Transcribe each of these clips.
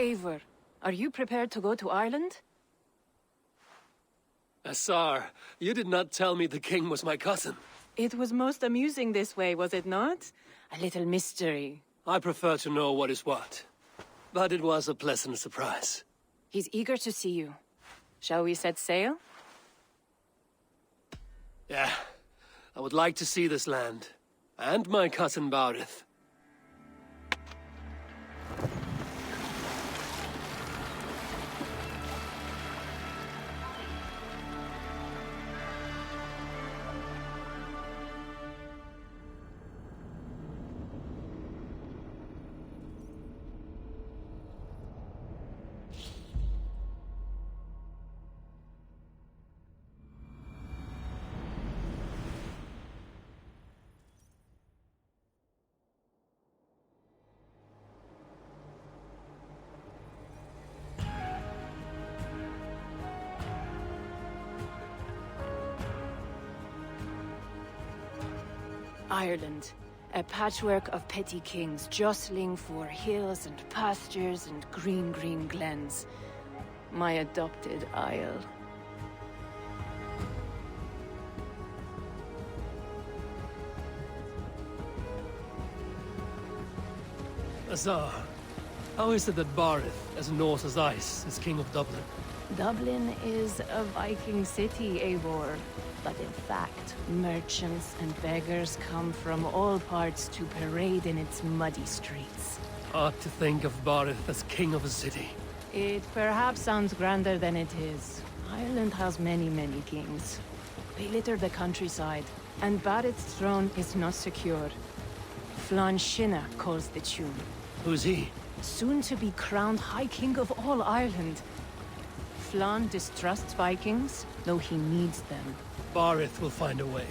Eivor, are you prepared to go to Ireland? Assar, you did not tell me the king was my cousin. It was most amusing this way, was it not? A little mystery. I prefer to know what is what. But it was a pleasant surprise. He's eager to see you. Shall we set sail? Yeah. I would like to see this land. And my cousin Barith. Ireland. A patchwork of petty kings jostling for hills and pastures and green glens. My adopted isle. Assar, how is it that Barith, as Norse as ice, is king of Dublin? Dublin is a Viking city, Eivor. But in fact, merchants and beggars come from all parts to parade in its muddy streets. Hard to think of Barith as king of a city. It perhaps sounds grander than it is. Ireland has many kings. They litter the countryside, and Barith's throne is not secure. Flann Sinna calls the tune. Who's he? Soon to be crowned High King of all Ireland. Flann distrusts Vikings, though he needs them. Barith will find a way.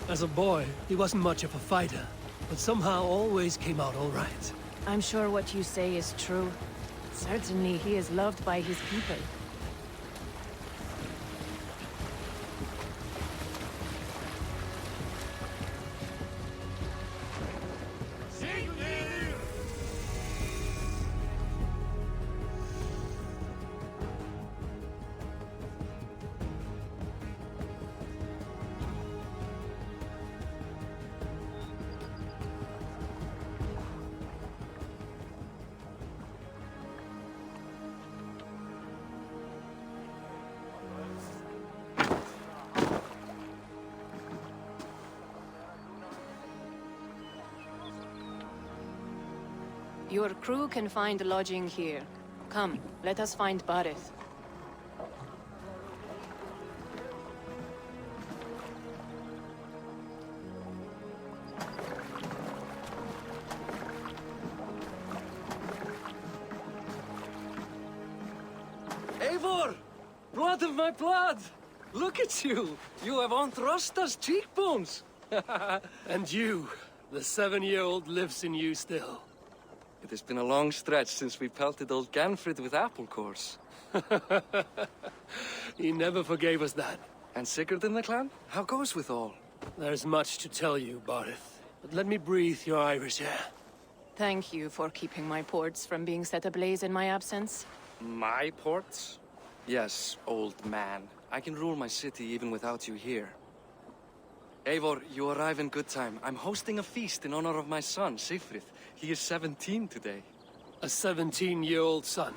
As a boy, he wasn't much of a fighter, but somehow always came out all right. I'm sure what you say is true. Certainly he is loved by his people. Your crew can find lodging here. Come, let us find Barith. Eivor! Blood of my blood! Look at you! You have Aunt Rosta's cheekbones! And you, the 7-year-old lives in you still. It has been a long stretch since we pelted old Ganfrid with apple cores. He never forgave us that. And Sigurd in the clan? How goes with all? There's much to tell you, Barith. But let me breathe your Irish air. Thank you for keeping my ports from being set ablaze in my absence. My ports? Yes, old man. I can rule my city even without you here. Eivor, you arrive in good time. I'm hosting a feast in honor of my son, Sigfrid. He is 17 today. A 17-year-old son.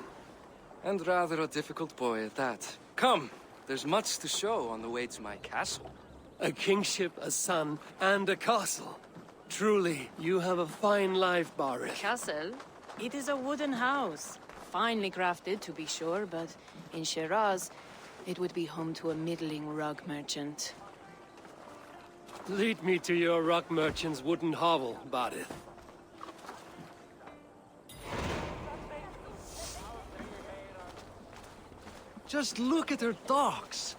And rather a difficult boy at that. Come, there's much to show on the way to my castle. A kingship, a son, and a castle. Truly, you have a fine life, Barith. Castle? It is a wooden house. Finely crafted, to be sure, but in Shiraz, it would be home to a middling rug merchant. Lead me to your rock merchant's wooden hovel, Barith. Just look at her docks.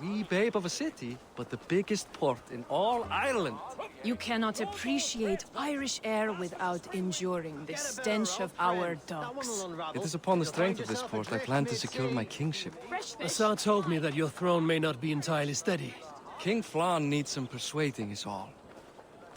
Wee babe of a city, but the biggest port in all Ireland. You cannot appreciate Irish air without enduring the stench of our docks. It is upon the strength of this port I plan to secure my kingship. Assar told me that your throne may not be entirely steady. King Flann needs some persuading is all.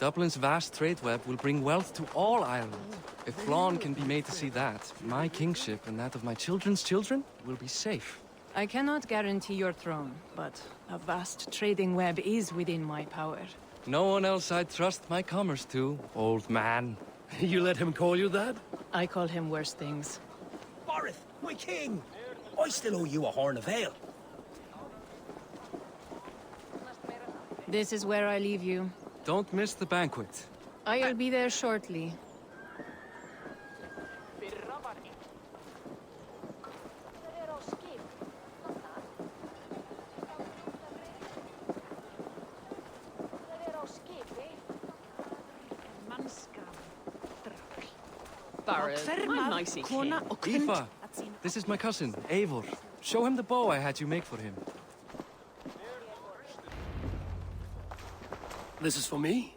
Dublin's vast trade web will bring wealth to all Ireland. If Flann can be made to see that, my kingship and that of my children's children will be safe. I cannot guarantee your throne, but a vast trading web is within my power. No one else I'd trust my commerce to, old man. You let him call you that? I call him worse things. Borith, my king! I still owe you a horn of ale. This is where I leave you. Don't miss the banquet. I'll be there shortly. Aoife, this is my cousin, Eivor. Show him the bow I had you make for him. This is for me?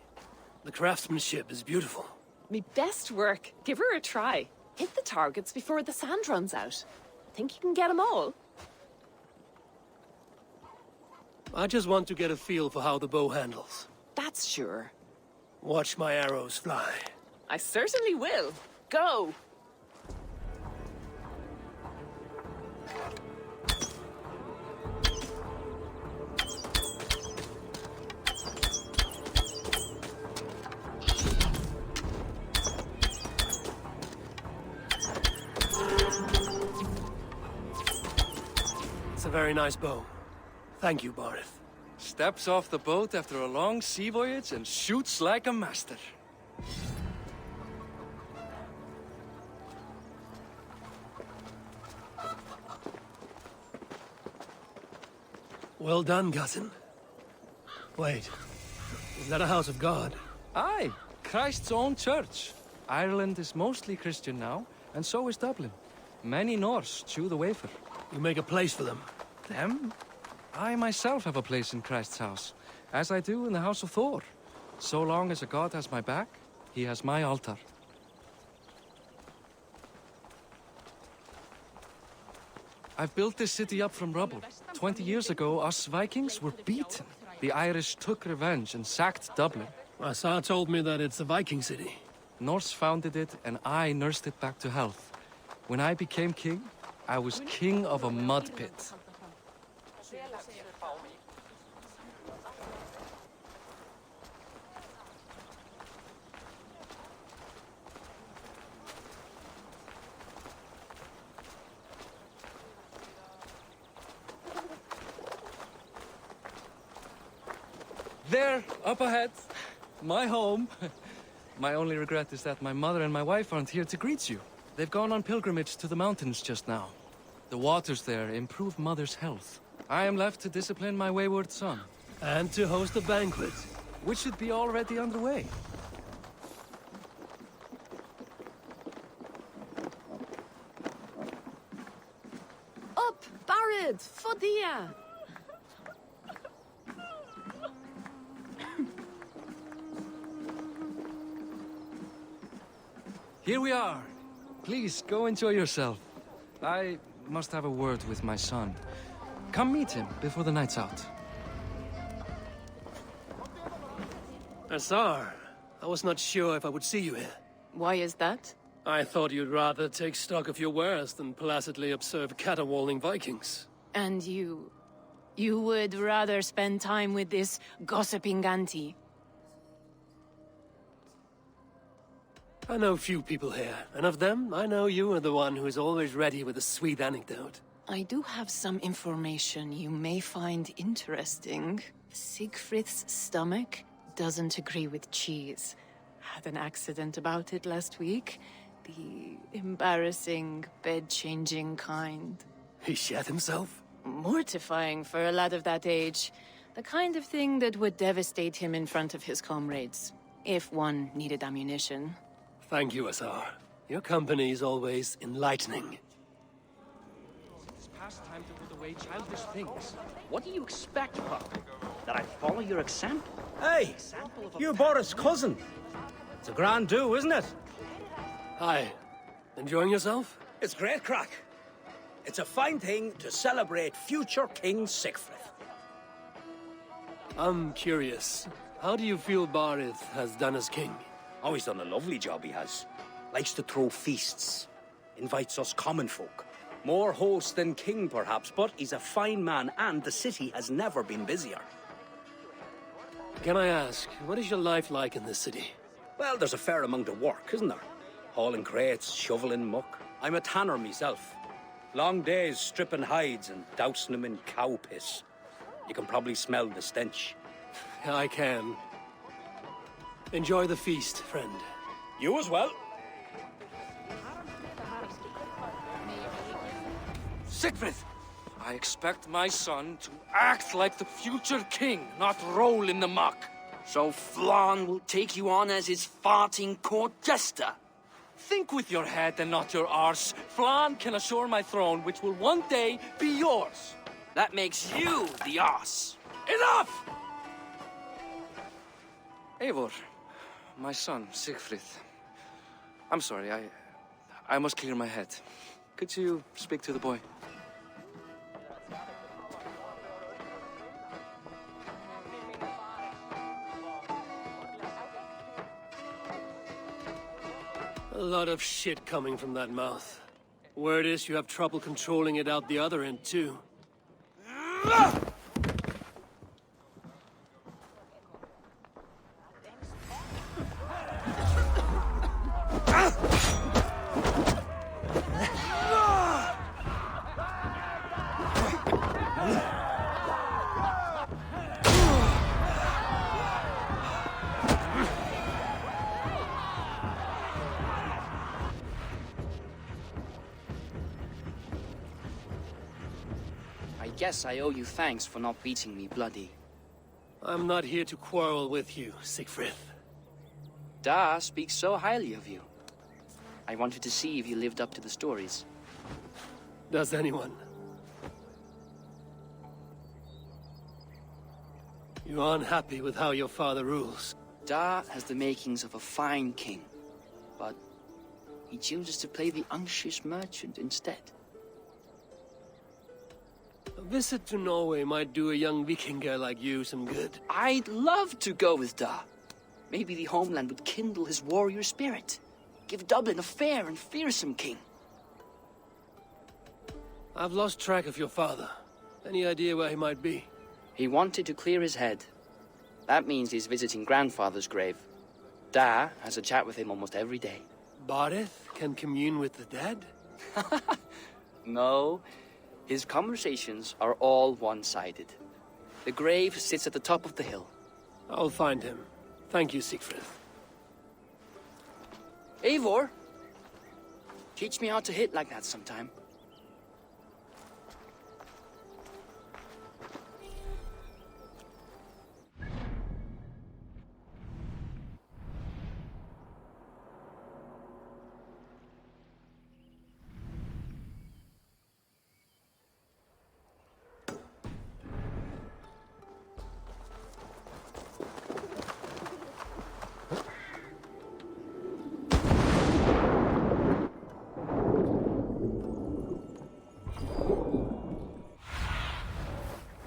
The craftsmanship is beautiful. Me best work. Give her a try. Hit the targets before the sand runs out. Think you can get them all? I just want to get a feel for how the bow handles. That's sure. Watch my arrows fly. I certainly will. Go! It's a very nice bow. Thank you, Borith. Steps off the boat after a long sea voyage and shoots like a master. Well done, cousin. Wait, is that a house of God? Aye, Christ's own church. Ireland is mostly Christian now, and so is Dublin. Many Norse chew the wafer. You make a place for them. Them? I myself have a place in Christ's house, as I do in the house of Thor. So long as a god has my back, he has my altar. I've built this city up from rubble. 20 years ago, us Vikings were beaten. The Irish took revenge and sacked Dublin. Asa told me that it's a Viking city. Norse founded it, and I nursed it back to health. When I became king, I was king of a mud pit. There, up ahead, my home. My only regret is that my mother and my wife aren't here to greet you. They've gone on pilgrimage to the mountains just now. The waters there improve Mother's health. I am left to discipline my wayward son. And to host a banquet. Which should be already underway. Up, Barid! Fodia! Here we are. Please, go enjoy yourself. I must have a word with my son. Come meet him before the night's out. Asar, I was not sure if I would see you here. Why is that? I thought you'd rather take stock of your wares than placidly observe caterwauling Vikings. And you... you would rather spend time with this gossiping auntie? I know few people here, and of them, I know you are the one who is always ready with a sweet anecdote. I do have some information you may find interesting. Siegfried's stomach doesn't agree with cheese. Had an accident about it last week. The embarrassing, bed-changing kind. He shat himself? Mortifying for a lad of that age. The kind of thing that would devastate him in front of his comrades. If one needed ammunition. Thank you, Asar. Your company is always enlightening. It's past time to put away childish things. What do you expect, Pop? That I follow your example? Hey, you're Boris' cousin. It's a grand do, isn't it? Hi. Enjoying yourself? It's great crack. It's a fine thing to celebrate future King Siegfried. I'm curious. How do you feel Barith has done as king? Oh, he's done a lovely job, he has. Likes to throw feasts. Invites us common folk. More host than king, perhaps, but he's a fine man, and the city has never been busier. Can I ask, what is your life like in this city? Well, there's a fair amount of work, isn't there? Hauling crates, shoveling muck. I'm a tanner myself. Long days stripping hides and dousing them in cow piss. You can probably smell the stench. I can. Enjoy the feast, friend. You as well. Siegfried! I expect my son to act like the future king, not roll in the muck. So Flann will take you on as his farting court jester? Think with your head and not your arse. Flann can assure my throne, which will one day be yours. That makes you the ass. Enough! Eivor, my son, Siegfried. I'm sorry, I must clear my head. Could you speak to the boy? A lot of shit coming from that mouth. Word is you have trouble controlling it out the other end, too. I guess I owe you thanks for not beating me bloody. I'm not here to quarrel with you, Siegfried. Da speaks so highly of you. I wanted to see if you lived up to the stories. Does anyone? You're unhappy with how your father rules. Da has the makings of a fine king, but he chooses to play the anxious merchant instead. A visit to Norway might do a young Vikinger like you some good. I'd love to go with Da. Maybe the homeland would kindle his warrior spirit. Give Dublin a fair and fearsome king. I've lost track of your father. Any idea where he might be? He wanted to clear his head. That means he's visiting grandfather's grave. Da has a chat with him almost every day. Barith can commune with the dead? No, his conversations are all one-sided. The grave sits at the top of the hill. I'll find him. Thank you, Siegfried. Eivor, teach me how to hit like that sometime.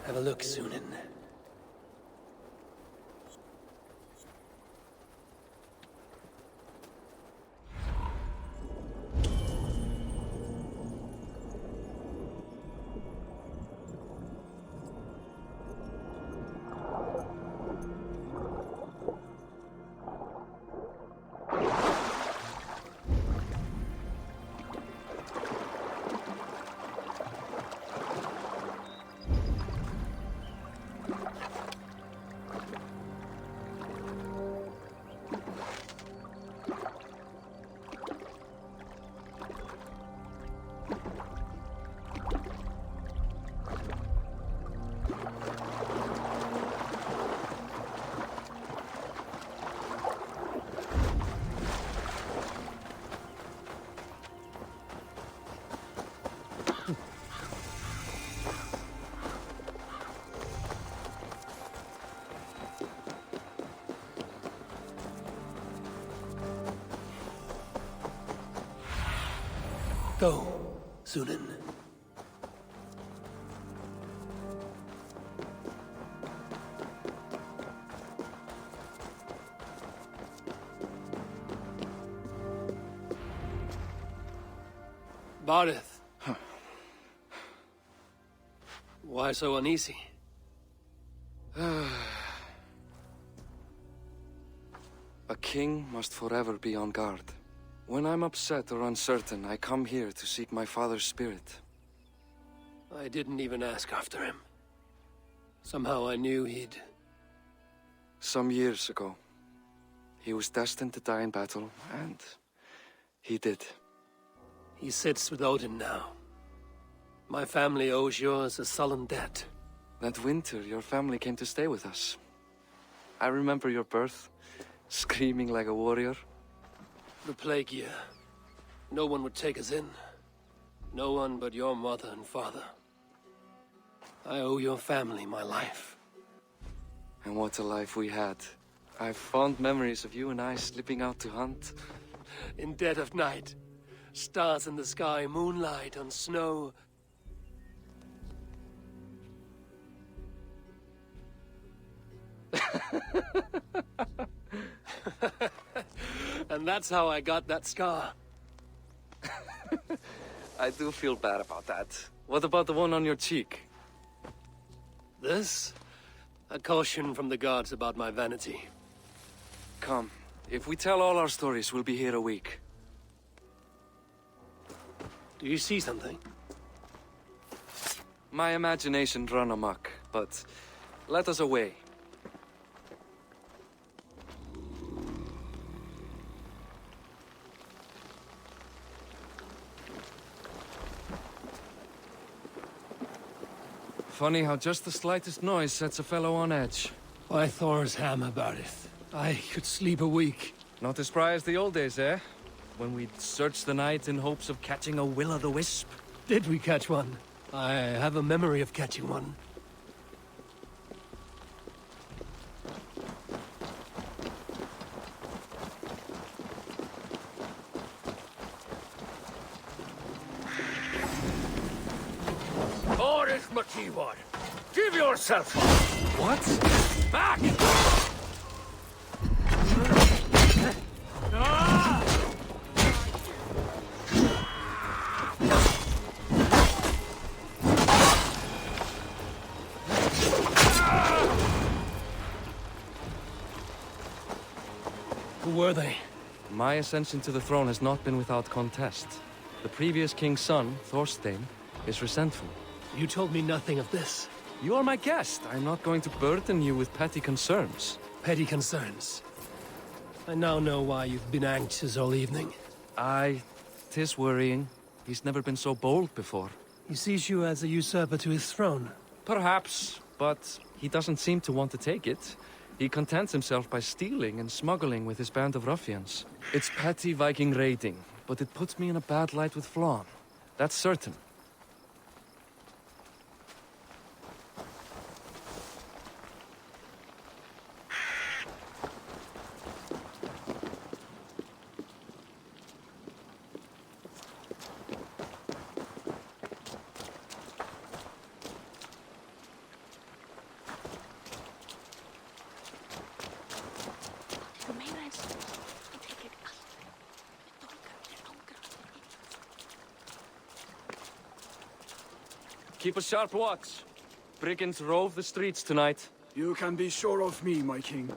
Have a look, Sunan. Go, Sunan. Barith. Why so uneasy? A king must forever be on guard. When I'm upset or uncertain, I come here to seek my father's spirit. I didn't even ask after him. Somehow I knew he'd... Some years ago, he was destined to die in battle, and he did. He sits with Odin now. My family owes yours a sullen debt. That winter, your family came to stay with us. I remember your birth, screaming like a warrior. The plague year. No one would take us in. No one but your mother and father. I owe your family my life. And what a life we had. I have fond memories of you and I slipping out to hunt. In dead of night. Stars in the sky, moonlight on snow. And that's how I got that scar. I do feel bad about that. What about the one on your cheek? This? A caution from the gods about my vanity. Come, if we tell all our stories, we'll be here a week. Do you see something? My imagination run amok, but let us away. Funny how just the slightest noise sets a fellow on edge. Why Thor's hammer, Barith? I could sleep a week. Not as spry as the old days, eh? When we'd search the night in hopes of catching a will-o'-the-wisp. Did we catch one? I have a memory of catching one. Boris Mativor, give yourself up! What? Back! Who were they? My ascension to the throne has not been without contest. The previous king's son, Thorstein, is resentful. You told me nothing of this. You are my guest. I'm not going to burden you with petty concerns. Petty concerns. I now know why you've been anxious all evening. Aye, 'tis worrying. He's never been so bold before. He sees you as a usurper to his throne. Perhaps, but he doesn't seem to want to take it. He contents himself by stealing and smuggling with his band of ruffians. It's petty Viking raiding, but it puts me in a bad light with Flann. That's certain. Keep a sharp watch. Brigands rove the streets tonight. You can be sure of me, my king.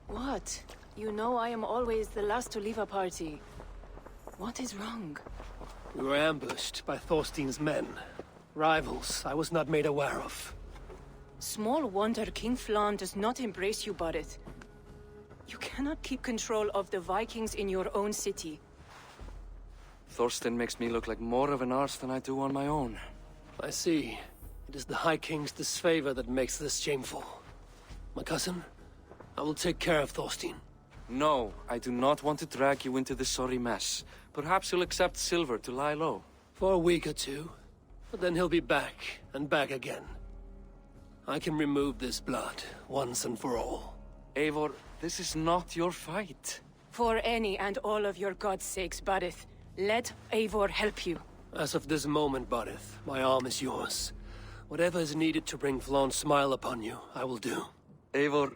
What? You know I am always the last to leave a party. What is wrong? We were ambushed by Thorstein's men. Rivals I was not made aware of. Small wonder King Flann does not embrace you, Barith. You cannot keep control of the Vikings in your own city. Thorstein makes me look like more of an arse than I do on my own. I see. It is the High King's disfavor that makes this shameful. My cousin? I will take care of Thorstein. No, I do not want to drag you into this sorry mess. Perhaps you'll accept silver to lie low. For a week or two. But then he'll be back, and back again. I can remove this blood, once and for all. Eivor, this is not your fight. For any and all of your god's sakes, Barith, let Eivor help you. As of this moment, Barith, my arm is yours. Whatever is needed to bring Flawn's smile upon you, I will do. Eivor,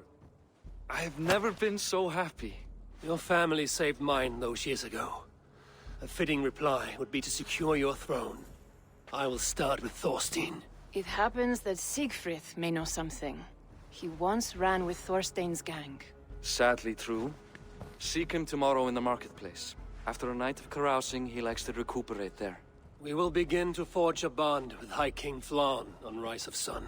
I have never been so happy. Your family saved mine those years ago. A fitting reply would be to secure your throne. I will start with Thorstein. It happens that Siegfried may know something. He once ran with Thorstein's gang. Sadly true. Seek him tomorrow in the marketplace. After a night of carousing, he likes to recuperate there. We will begin to forge a bond with High King Flawn on Rise of Sun.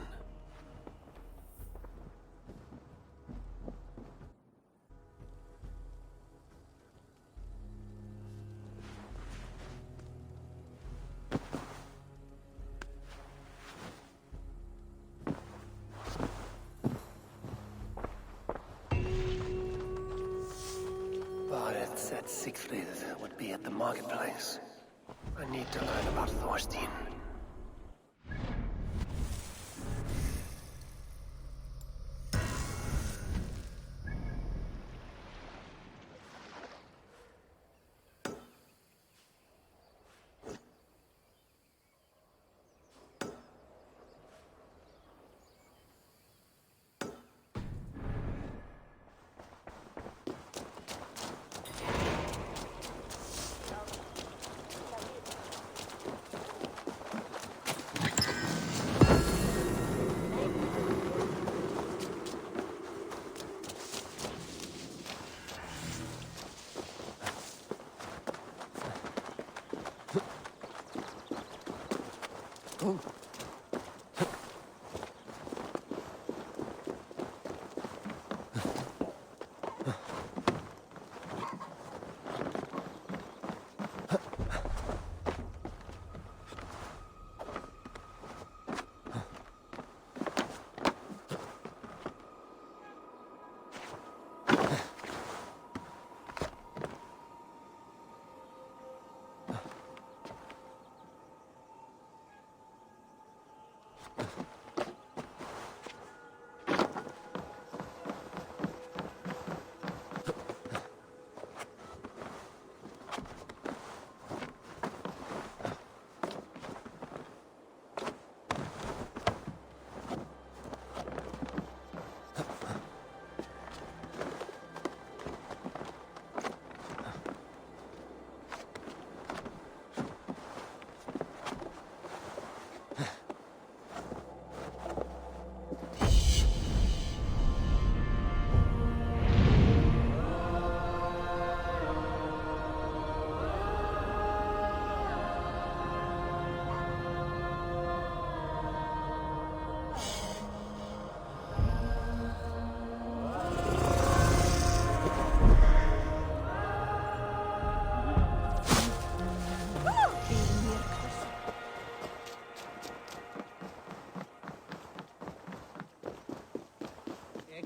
Barith said Siegfried would be at the marketplace. I need to learn about Thorstein.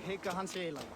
Hygge hans healing.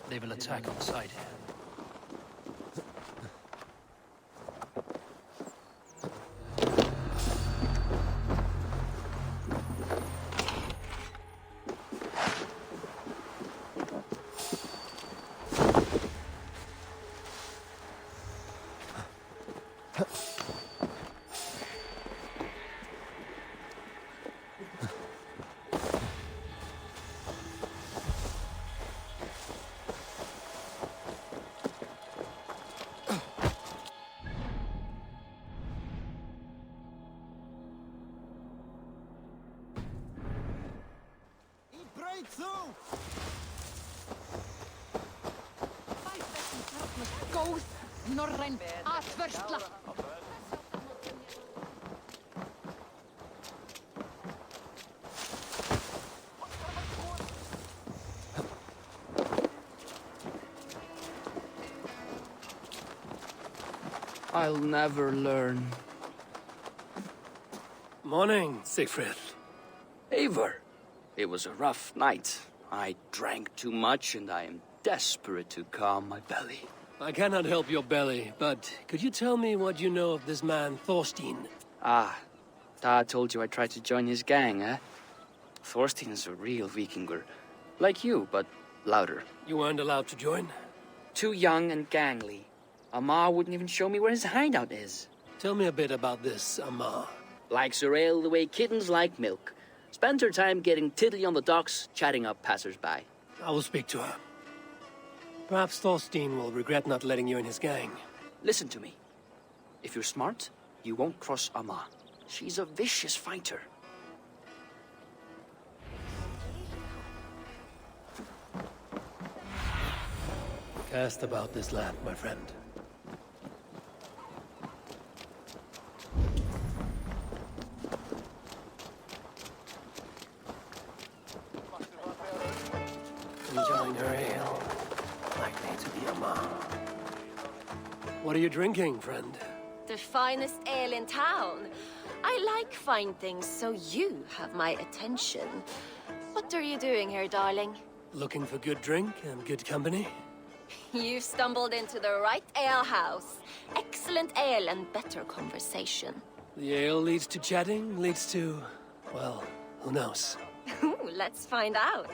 They will attack on sight here. Góð norræn atvörsla. I'll never learn. Morning, Siegfried. Eivor, it was a rough night. I drank too much and I am desperate to calm my belly. I cannot help your belly, but could you tell me what you know of this man, Thorstein? Ah, Dad told you I tried to join his gang, eh? Thorstein is a real Vikinger. Like you, but louder. You weren't allowed to join? Too young and gangly. Amar wouldn't even show me where his hideout is. Tell me a bit about this Amar. Likes her ale the way kittens like milk. Spends her time getting tiddly on the docks, chatting up passers-by. I will speak to her. Perhaps Thorstein will regret not letting you in his gang. Listen to me. If you're smart, you won't cross Amar. She's a vicious fighter. Cast about this land, my friend. Enjoying her ale. Likely to be Amar. What are you drinking, friend? The finest ale in town. I like fine things, so you have my attention. What are you doing here, darling? Looking for good drink and good company? You've stumbled into the right alehouse. Excellent ale and better conversation. The ale leads to chatting, leads to... well, who knows? Ooh, let's find out.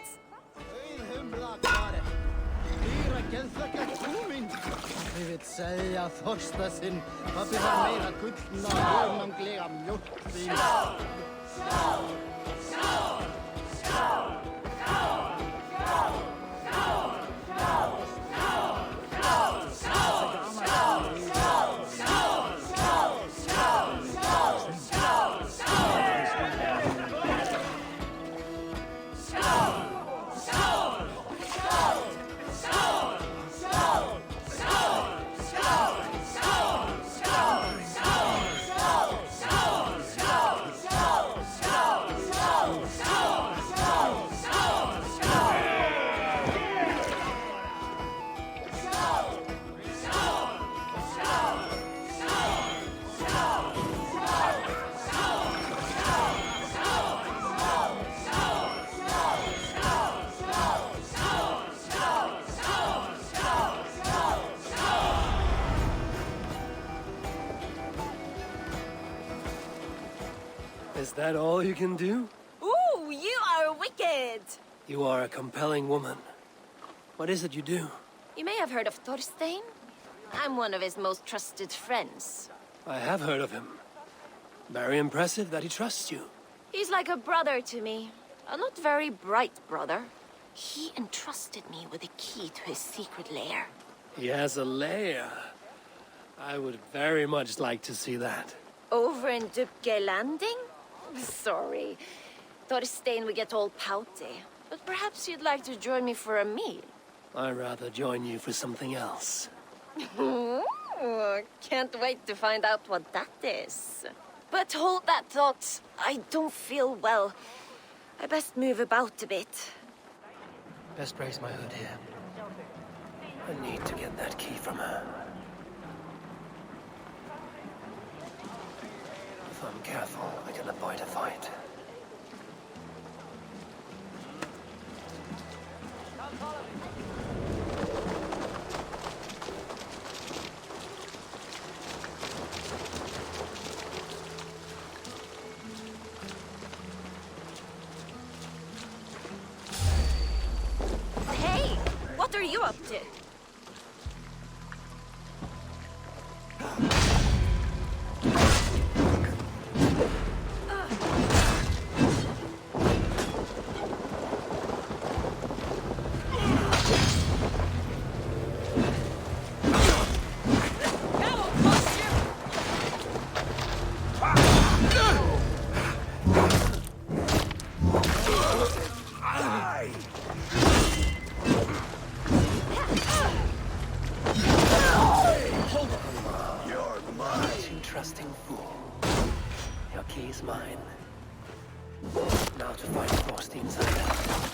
Is that all you can do? Ooh, you are wicked! You are a compelling woman. What is it you do? You may have heard of Thorstein. I'm one of his most trusted friends. I have heard of him. Very impressive that he trusts you. He's like a brother to me. A not very bright brother. He entrusted me with the key to his secret lair. He has a lair. I would very much like to see that. Over in Dupke Landing? Sorry. Thorstein would get all pouty. But perhaps you'd like to join me for a meal. I'd rather join you for something else. Ooh, can't wait to find out what that is. But hold that thought. I don't feel well. I best move about a bit. Best raise my hood here. I need to get that key from her. If I'm careful, I can avoid a fight. Hey, what are you up to? is mine. Now to find Thorstein's island.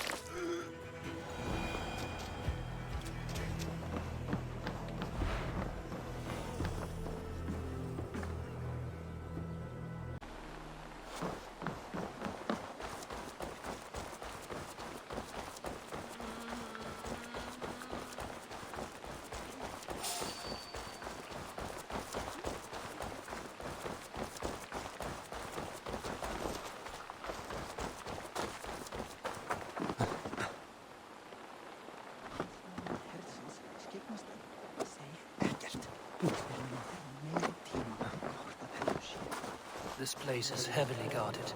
This place is heavily guarded.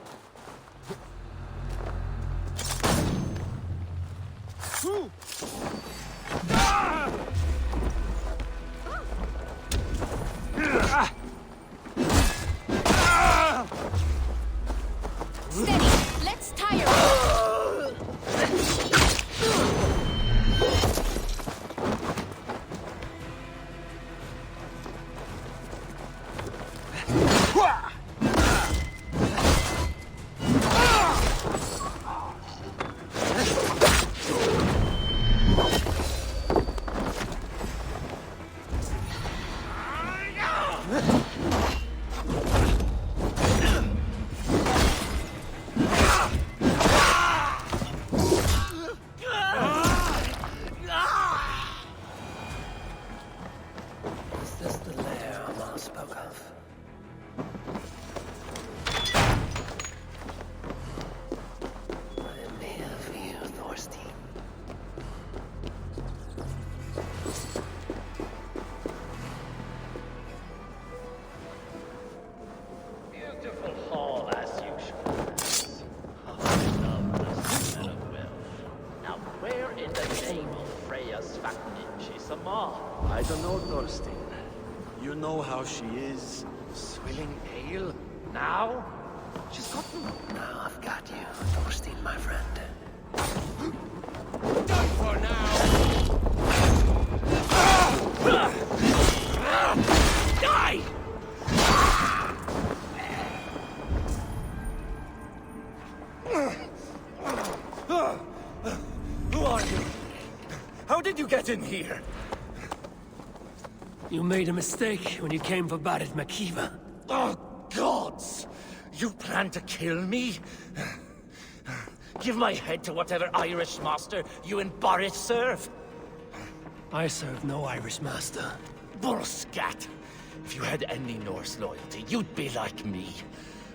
Steady! Let's tire her! Is this the lair Amar spoke of? I am here for you, Thorstein. Beautiful hall as usual. I love the smell of wealth. Now where in the name of Freya's fattening is Amar? I don't know, Thorstein. You know how she is. Swilling ale? Now? She's gotten... Now I've got you, Thorstein, my friend. Done for now! Die! Who are you? How did you get in here? You made a mistake when you came for Barit Makiva. Oh, gods! You plan to kill me? Give my head to whatever Irish master you and Boris serve. I serve no Irish master. Bullscat! If you had any Norse loyalty, you'd be like me,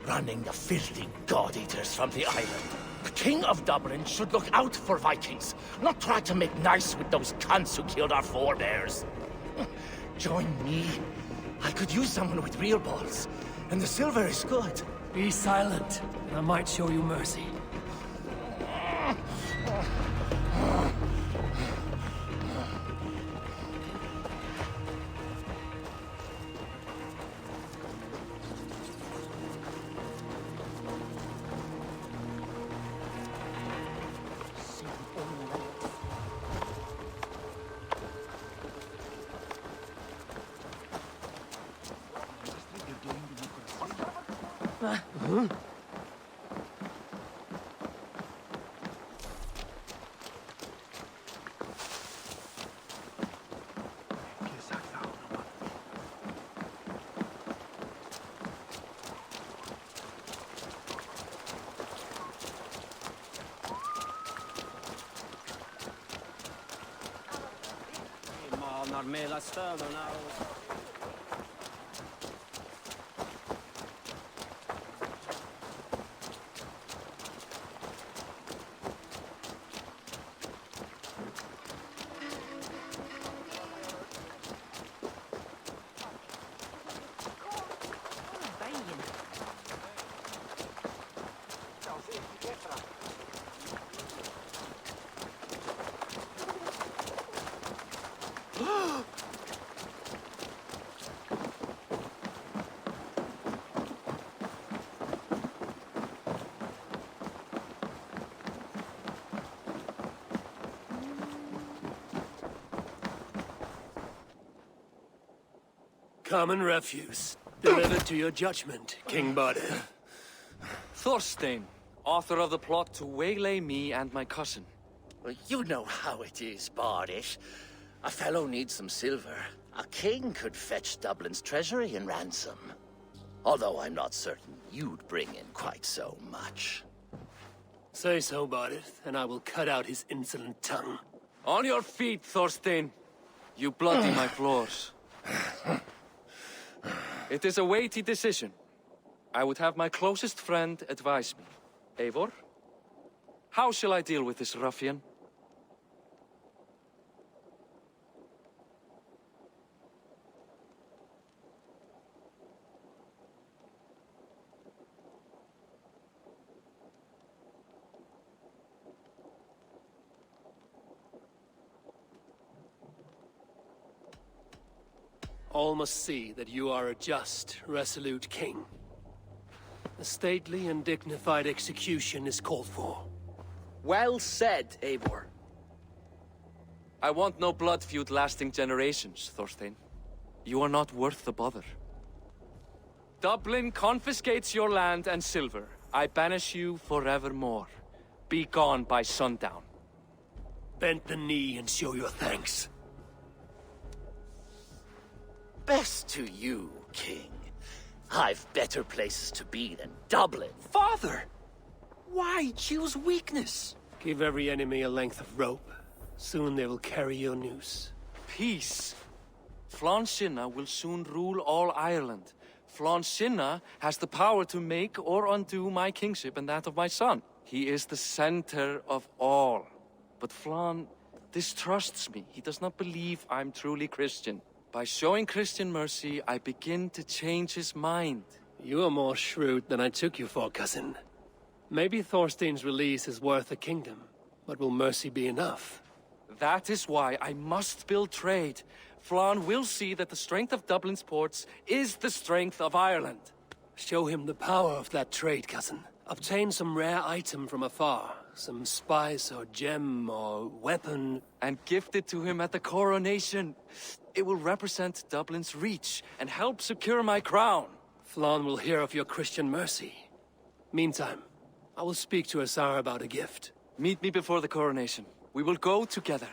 running the filthy god-eaters from the island. The King of Dublin should look out for Vikings, not try to make nice with those cunts who killed our forebears. Join me. I could use someone with real balls, and the silver is good. Be silent, and I might show you mercy. Mela stöderna och... Common refuse. Delivered to your judgment, King Badir. Thorstein, author of the plot to waylay me and my cousin. Well, you know how it is, Bardish. A fellow needs some silver. A king could fetch Dublin's treasury in ransom. Although I'm not certain you'd bring in quite so much. Say so, Bardith, and I will cut out his insolent tongue. On your feet, Thorstein. You bloody my floors. It is a weighty decision. I would have my closest friend advise me. Eivor, how shall I deal with this ruffian? All must see that you are a just, resolute king. A stately and dignified execution is called for. Well said, Eivor. I want no blood feud lasting generations, Thorstein. You are not worth the bother. Dublin confiscates your land and silver. I banish you forevermore. Be gone by sundown. Bend the knee and show your thanks. Best to you, King. I've better places to be than Dublin. Father! Why choose weakness? Give every enemy a length of rope. Soon they will carry your noose. Peace. Flann Sinna will soon rule all Ireland. Flann Sinna has the power to make or undo my kingship and that of my son. He is the center of all. But Flann distrusts me. He does not believe I'm truly Christian. By showing Christian mercy, I begin to change his mind. You are more shrewd than I took you for, cousin. Maybe Thorstein's release is worth a kingdom, but will mercy be enough? That is why I must build trade. Flann will see that the strength of Dublin's ports is the strength of Ireland. Show him the power of that trade, cousin. Obtain some rare item from afar. Some spice or gem or weapon. And gift it to him at the coronation. It will represent Dublin's reach and help secure my crown. Flann will hear of your Christian mercy. Meantime, I will speak to Asar about a gift. Meet me before the coronation. We will go together.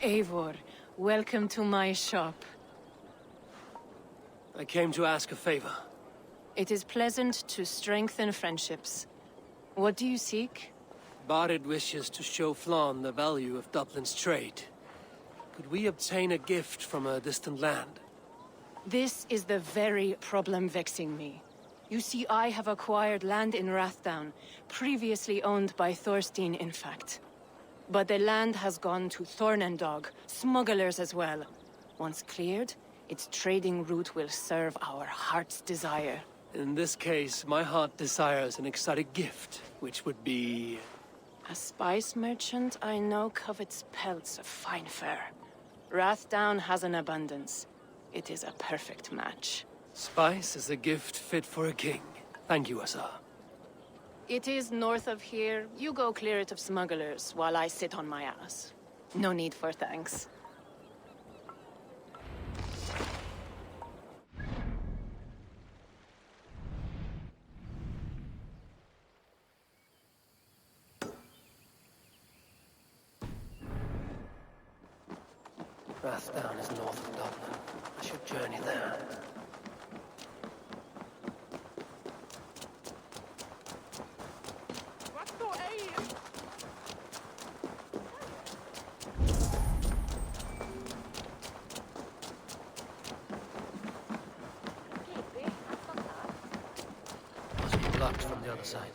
Eivor, welcome to my shop. I came to ask a favor. It is pleasant to strengthen friendships. What do you seek? Barid wishes to show Flann the value of Dublin's trade. Could we obtain a gift from a distant land? This is the very problem vexing me. You see, I have acquired land in Rathdown, previously owned by Thorstein, in fact. But the land has gone to Thornendog, smugglers as well. Once cleared, its trading route will serve our heart's desire. In this case, my heart desires an exotic gift, which would be... A spice merchant I know covets pelts of fine fur. Rathdown has an abundance. It is a perfect match. Spice is a gift fit for a king. Thank you, Asa. It is north of here. You go clear it of smugglers, while I sit on my ass. No need for thanks. Rathdown is north of Dublin. I should journey there. Must be blocked from the other side.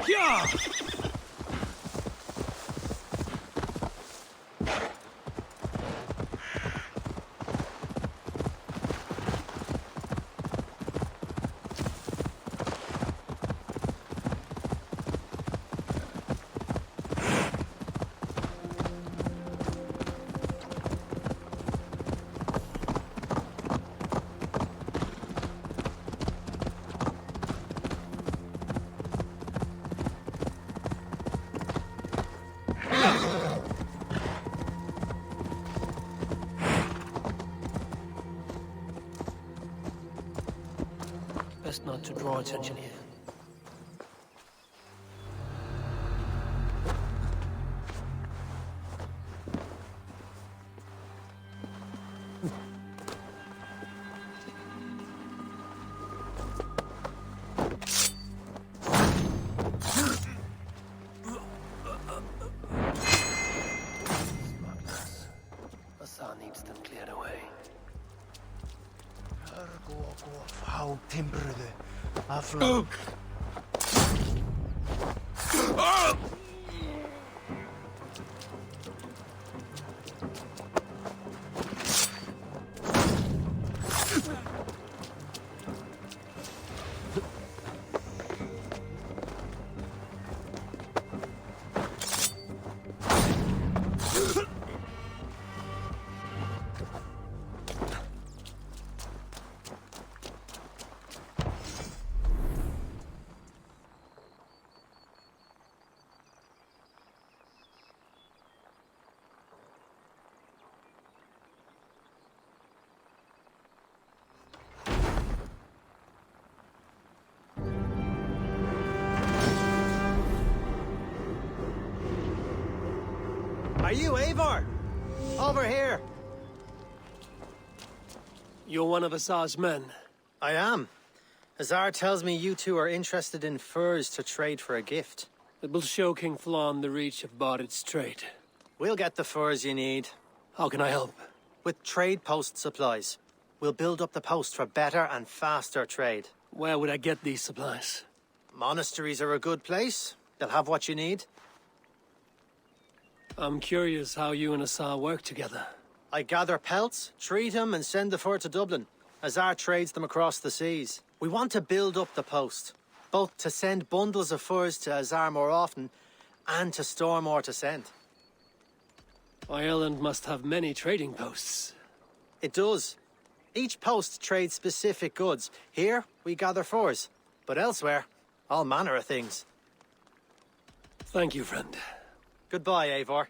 Yeah! Best not to draw attention here. Asa needs them cleared away. How timbrede afla. Are you Eivor? Over here. You're one of Azar's men. I am. Azar tells me you two are interested in furs to trade for a gift. It will show King Flann the reach of Bardet's trade. We'll get the furs you need. How can I help? With trade post supplies. We'll build up the post for better and faster trade. Where would I get these supplies? Monasteries are a good place. They'll have what you need. I'm curious how you and Azar work together. I gather pelts, treat them, and send the fur to Dublin. Azar trades them across the seas. We want to build up the post, both to send bundles of furs to Azar more often, and to store more to send. Ireland must have many trading posts. It does. Each post trades specific goods. Here, we gather furs. But elsewhere, all manner of things. Thank you, friend. Goodbye, Eivor.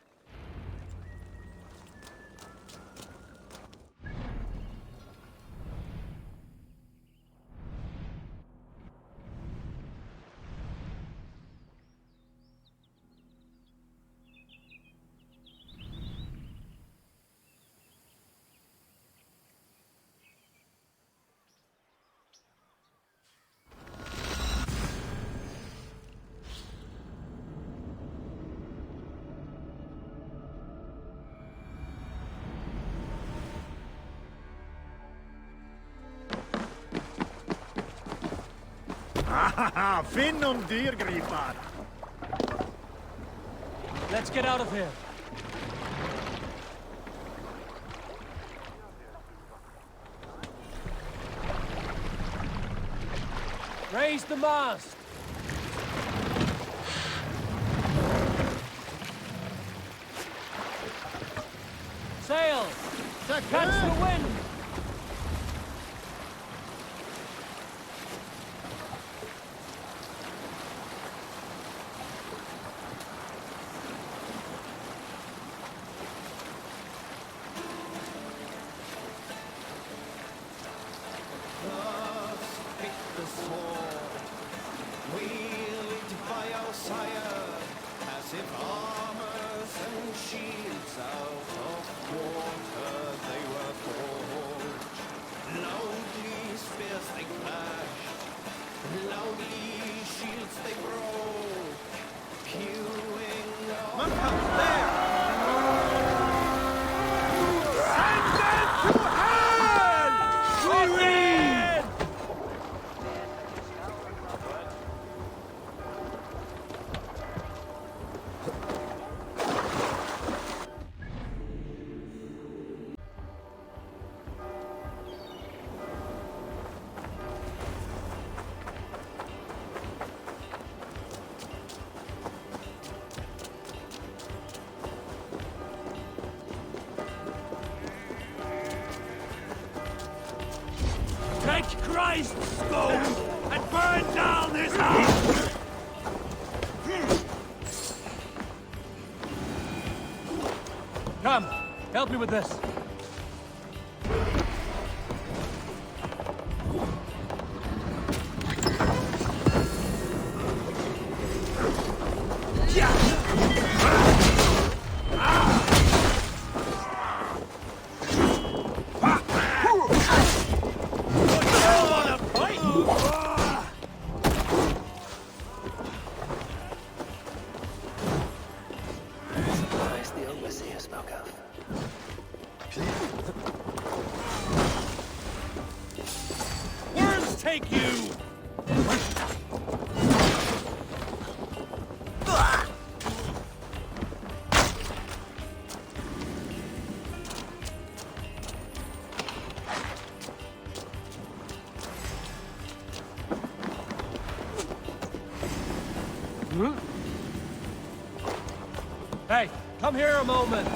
Finnum dyrgripar! Let's get out of here. Raise the mast! Sail! Catch the wind! Take Christ's skull and burn down his house! Come, help me with this. Take you! Hey, come here a moment.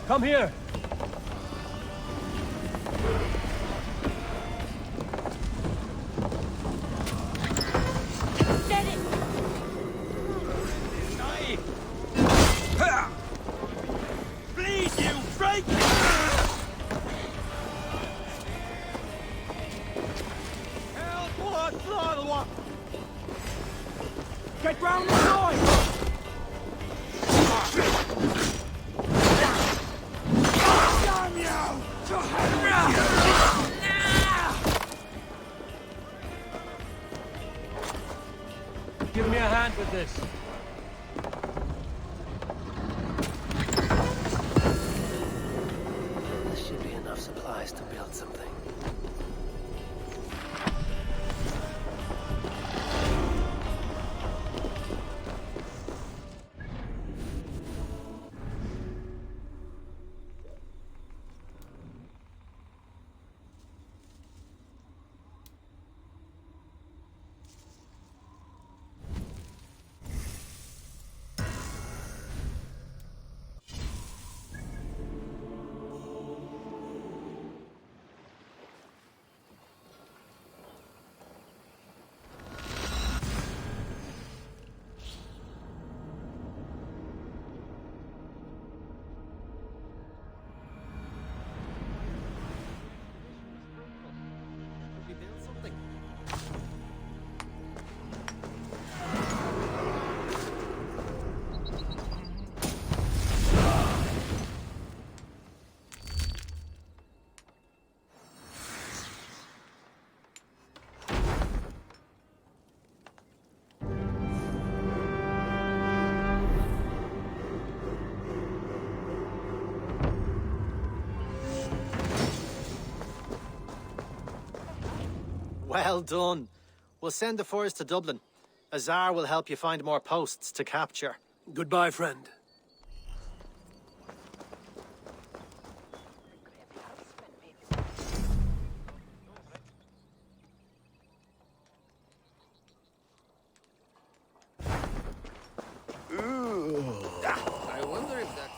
Come here! Bleed, you freak! Help! What? Get round the side! Damn you! To hell with you! Give me a hand with this. This should be enough supplies to build something. Well done. We'll send the furs to Dublin. Azar will help you find more posts to capture. Goodbye, friend. I wonder if that's...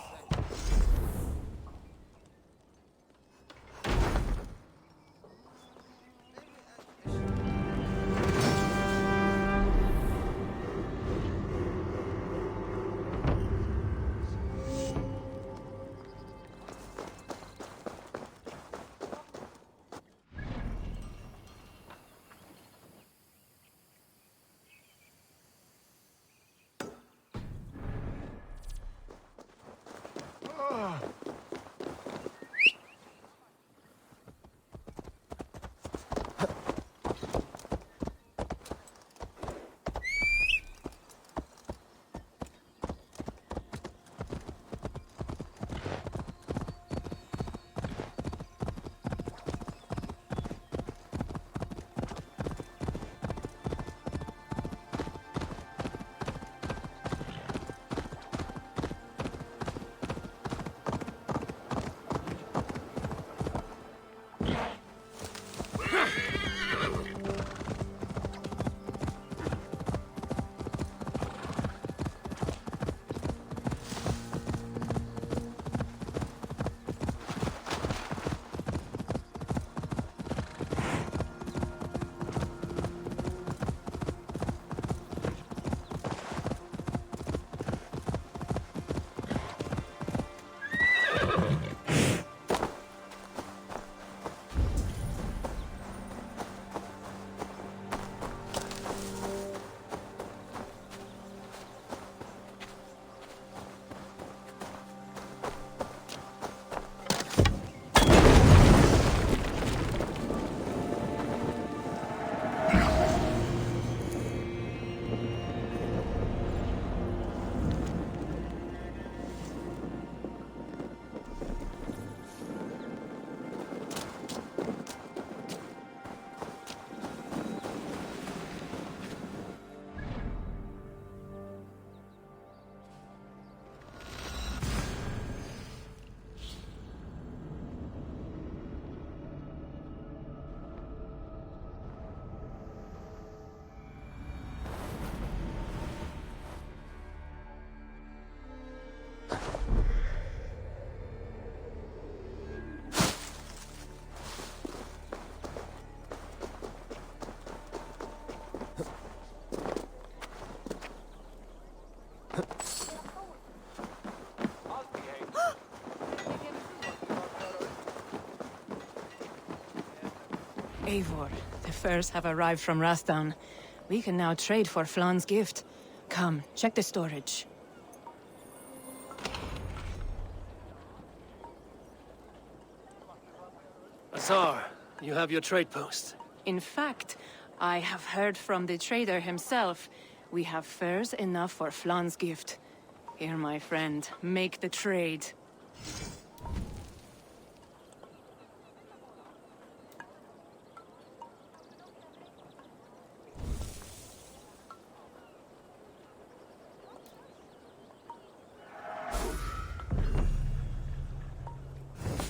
Eivor, the furs have arrived from Rathdon. We can now trade for Flan's gift. Come, check the storage. Azar, you have your trade post. In fact, I have heard from the trader himself. We have furs enough for Flan's gift. Here, my friend, make the trade.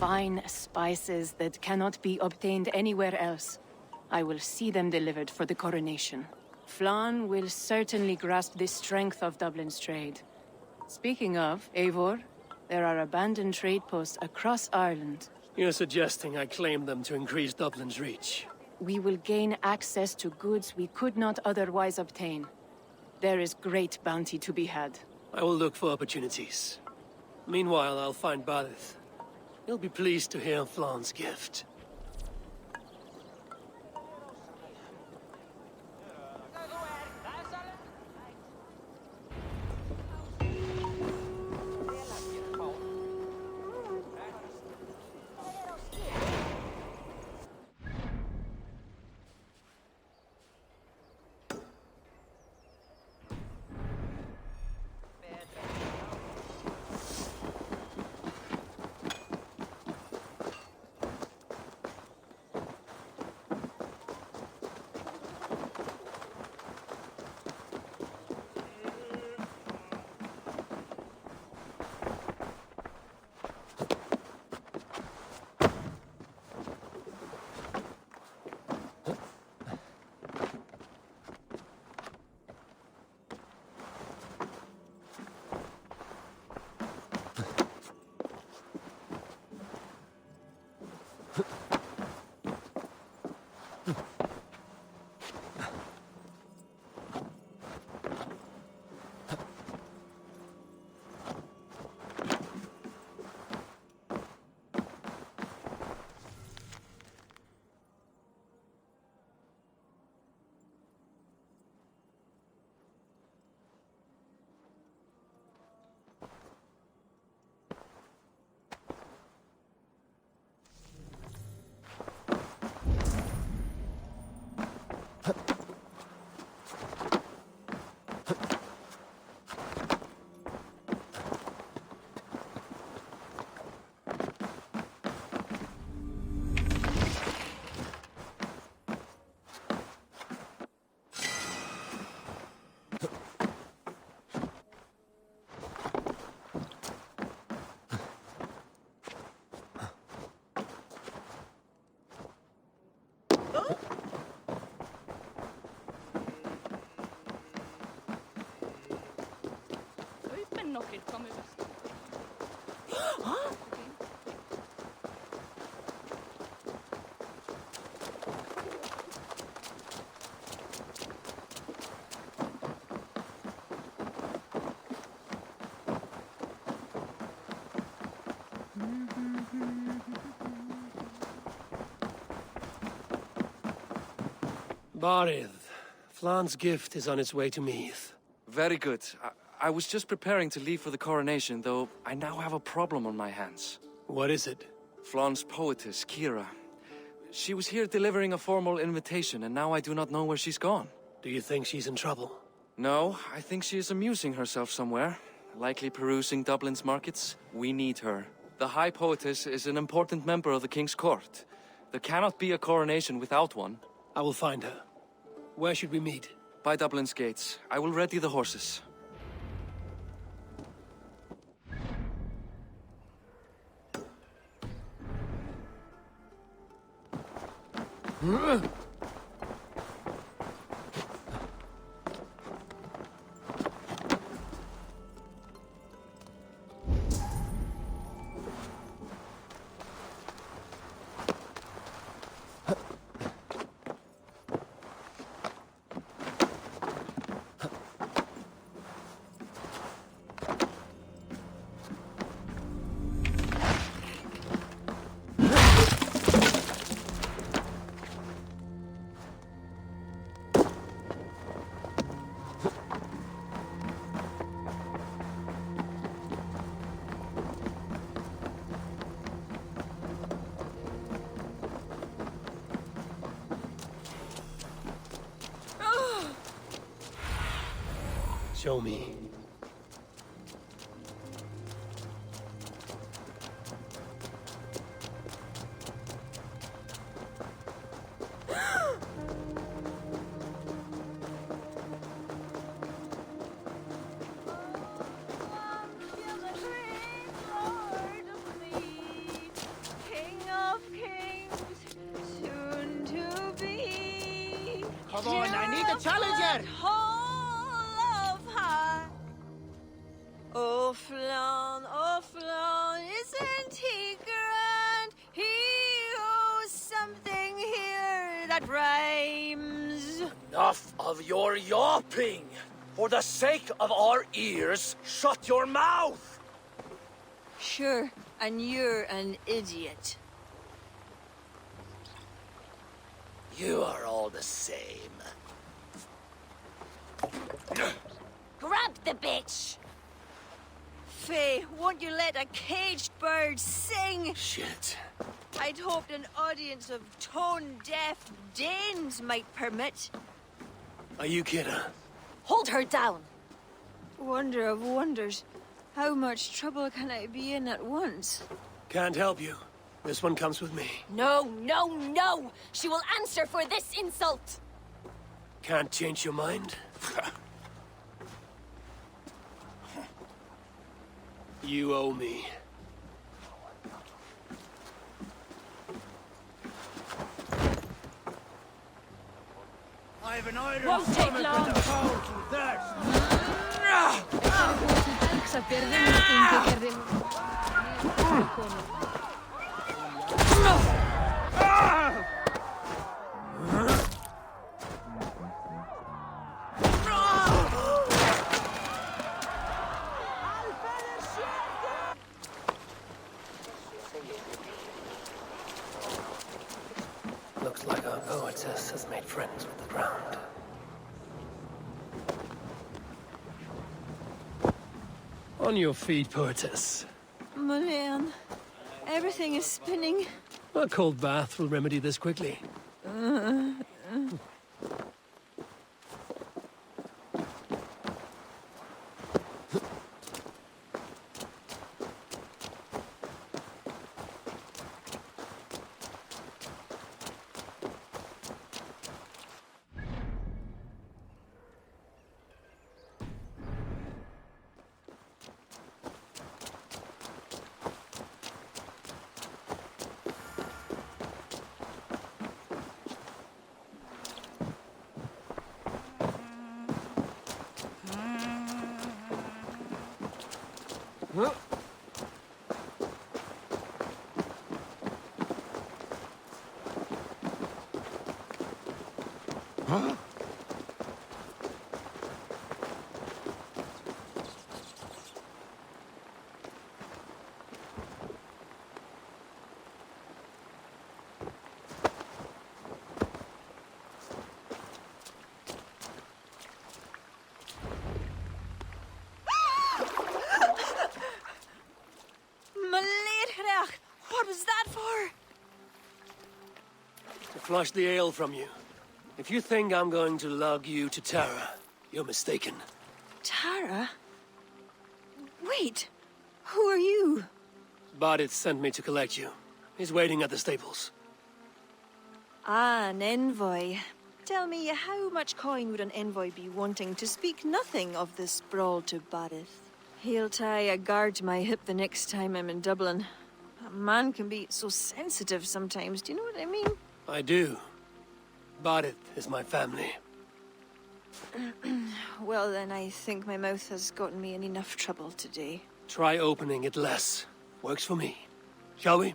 Fine spices that cannot be obtained anywhere else. I will see them delivered for the coronation. Flan will certainly grasp the strength of Dublin's trade. Speaking of, Eivor, there are abandoned trade posts across Ireland. You're suggesting I claim them to increase Dublin's reach. We will gain access to goods we could not otherwise obtain. There is great bounty to be had. I will look for opportunities. Meanwhile, I'll find Barith. He'll be pleased to hear Flan's gift. Barith, Flan's gift is on its way to Meath. Very good. I was just preparing to leave for the coronation, though I now have a problem on my hands. What is it? Flan's poetess, Kira. She was here delivering a formal invitation, and now I do not know where she's gone. Do you think she's in trouble? No, I think she is amusing herself somewhere. Likely perusing Dublin's markets. We need her. The High Poetess is an important member of the King's Court. There cannot be a coronation without one. I will find her. Where should we meet? By Dublin's gates. I will ready the horses. Show me. Come on, I need a challenger! Oh, Flan, isn't he grand? He owes something here that rhymes. Enough of your yawping! For the sake of our ears, shut your mouth! Sure, and you're an idiot. You are all the same. Grab the bitch! Faye, won't you let a caged bird sing? Shit. I'd hoped an audience of tone-deaf Danes might permit. Are you kidding? Hold her down! Wonder of wonders. How much trouble can I be in at once? Can't help you. This one comes with me. No, no, no! She will answer for this insult! Can't change your mind? You owe me. I have an iron Won't take stomach long. and a foul to thirst. Looks like our poetess has made friends with the ground. On your feet, poetess. Mulan, everything is spinning. A cold bath will remedy this quickly. Huh? Huh? What was that for? To flush the ale from you. If you think I'm going to lug you to Tara, you're mistaken. Tara? Wait, who are you? Bardit sent me to collect you. He's waiting at the stables. Ah, an envoy. Tell me, how much coin would an envoy be wanting to speak nothing of the sprawl to Bardith? He'll tie a guard to my hip the next time I'm in Dublin. A man can be so sensitive sometimes, do you know what I mean? I do. Bardith is my family. Well then, I think my mouth has gotten me in enough trouble today. Try opening it less. Works for me. Shall we?